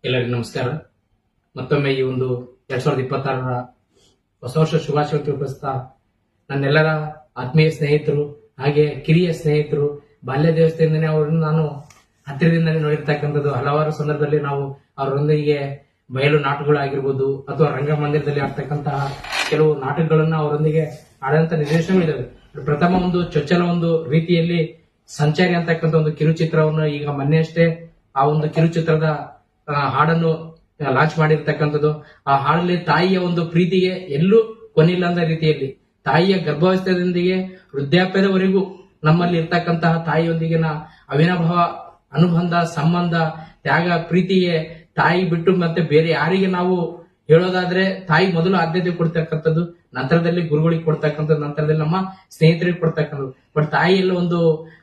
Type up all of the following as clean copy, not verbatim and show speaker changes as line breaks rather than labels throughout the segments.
ಎಲ್ಲರಿಗೂ ನಮಸ್ಕಾರ. ಮತ್ತೊಮ್ಮೆ ಈ ಒಂದು 2026ರ ಹೊಸ ವರ್ಷ ಶುಭಾಶಯ ತಿಳಿಸ್ತಾ ನನ್ನೆಲ್ಲರ ಆತ್ಮೀಯ ಸ್ನೇಹಿತರು ಹಾಗೆ ಕಿರಿಯ ಸ್ನೇಹಿತರು ಬಾಲ್ಯ ದೇವಸ್ಥಾನದಿಂದನೇ ಅವರನ್ನು ನಾನು ಹತ್ತಿರದಿಂದಲೇ ನೋಡಿರ್ತಕ್ಕಂಥದ್ದು. ಹಲವಾರು ಸಂದರ್ಭದಲ್ಲಿ ನಾವು ಅವರೊಂದಿಗೆ ಬಯಲು ನಾಟಕಗಳಾಗಿರ್ಬೋದು ಅಥವಾ ರಂಗಮಂದಿರದಲ್ಲಿ ಆಗ್ತಕ್ಕಂತಹ ಕೆಲವು ನಾಟಕಗಳನ್ನ ಅವರೊಂದಿಗೆ ಆಡಂತ ನಿರ್ದೇಶನಗಳಿದ್ದಾವೆ. ಪ್ರಥಮ ಒಂದು ಚೊಚ್ಚಲ ಒಂದು ರೀತಿಯಲ್ಲಿ ಸಂಚಾರಿ ಅಂತಕ್ಕಂಥ ಒಂದು ಕಿರುಚಿತ್ರವನ್ನು ಈಗ ಮೊನ್ನೆಯಷ್ಟೇ ಆ ಒಂದು ಕಿರುಚಿತ್ರದ ಹಾಡನ್ನು ಲಾಂಚ್ ಮಾಡಿರ್ತಕ್ಕಂಥದ್ದು. ಆ ಹಾಡಲ್ಲಿ ತಾಯಿಯ ಒಂದು ಪ್ರೀತಿಗೆ ಎಲ್ಲೂ ಕೊನಿಲ್ಲ ಅಂದ ರೀತಿಯಲ್ಲಿ ತಾಯಿಯ ಗರ್ಭಾವಸ್ಥೆಯೊಂದಿಗೆ ವೃದ್ಧಾಪ್ಯದವರೆಗೂ ನಮ್ಮಲ್ಲಿ ಇರ್ತಕ್ಕಂತಹ ತಾಯಿಯೊಂದಿಗಿನ ಅವಿನಾಭಾವ ಅನುಬಂಧ ಸಂಬಂಧ ತ್ಯಾಗ ಪ್ರೀತಿಗೆ ತಾಯಿ ಬಿಟ್ಟು ಮತ್ತೆ ಬೇರೆ ಯಾರಿಗೆ ನಾವು ಹೇಳೋದಾದ್ರೆ ತಾಯಿ ಮೊದಲು ಆದ್ಯತೆ ಕೊಡ್ತಕ್ಕಂಥದ್ದು, ನಂತರದಲ್ಲಿ ಗುರುಗಳಿಗೆ ಕೊಡ್ತಕ್ಕಂಥದ್ದು, ನಂತರದಲ್ಲಿ ನಮ್ಮ ಸ್ನೇಹಿತರಿಗೆ ಕೊಡ್ತಕ್ಕಂಥದ್ದು. ಬಟ್ ತಾಯಿಯೆಲ್ಲ ಒಂದು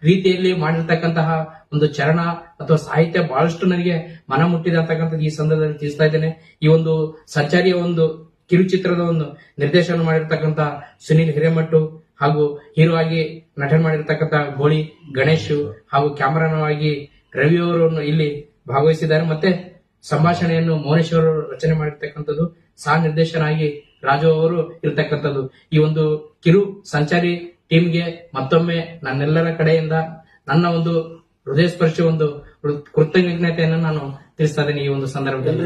ರೀತಿಯಲ್ಲಿ ಮಾಡಿರ್ತಕ್ಕಂತಹ ಒಂದು ಚರಣ ಅಥವಾ ಸಾಹಿತ್ಯ ಬಹಳಷ್ಟು ನನಗೆ ಮನ ಮುಟ್ಟಿದೆ ಅಂತಕ್ಕಂಥದ್ದು ಈ ಸಂದರ್ಭದಲ್ಲಿ ತಿಳಿಸ್ತಾ ಇದ್ದೇನೆ. ಈ ಒಂದು ಸಂಚಾರಿಯ ಒಂದು ಕಿರುಚಿತ್ರದ ಒಂದು ನಿರ್ದೇಶನ ಮಾಡಿರ್ತಕ್ಕಂಥ ಸುನೀಲ್ ಹಿರೇಮಠು ಹಾಗೂ ಹೀರೋ ಆಗಿ ನಟನೆ ಮಾಡಿರ್ತಕ್ಕಂಥ ಗೋಳಿ ಗಣೇಶ್ ಹಾಗೂ ಕ್ಯಾಮರಾನ್ ಆಗಿ ರವಿ ಅವರನ್ನು ಇಲ್ಲಿ ಭಾಗವಹಿಸಿದ್ದಾರೆ. ಮತ್ತೆ ಸಂಭಾಷಣೆಯನ್ನು ಮೌನೇಶ್ವರ್ ರಚನೆ ಮಾಡಿರ್ತಕ್ಕಂಥದ್ದು, ಸಹ ನಿರ್ದೇಶನ ಆಗಿ ರಾಜು ಅವರು ಇರತಕ್ಕಂಥದ್ದು. ಈ ಒಂದು ಕಿರು ಸಂಚಾರಿ ಟೀಮ್ಗೆ ಮತ್ತೊಮ್ಮೆ ನನ್ನೆಲ್ಲರ ಕಡೆಯಿಂದ ನನ್ನ ಒಂದು ಹೃದಯ ಸ್ಪರ್ಶಿ ಒಂದು ಕೃತಜ್ಞತೆಯನ್ನು ನಾನು ತಿಳಿಸ್ತಾ ಇದ್ದೀನಿ. ಈ ಒಂದು ಸಂದರ್ಭದಲ್ಲಿ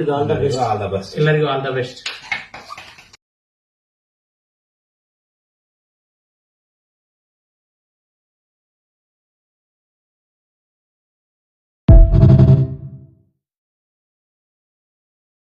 ಎಲ್ಲರಿಗೂ ಆಲ್ ದ ಬೆಸ್ಟ್.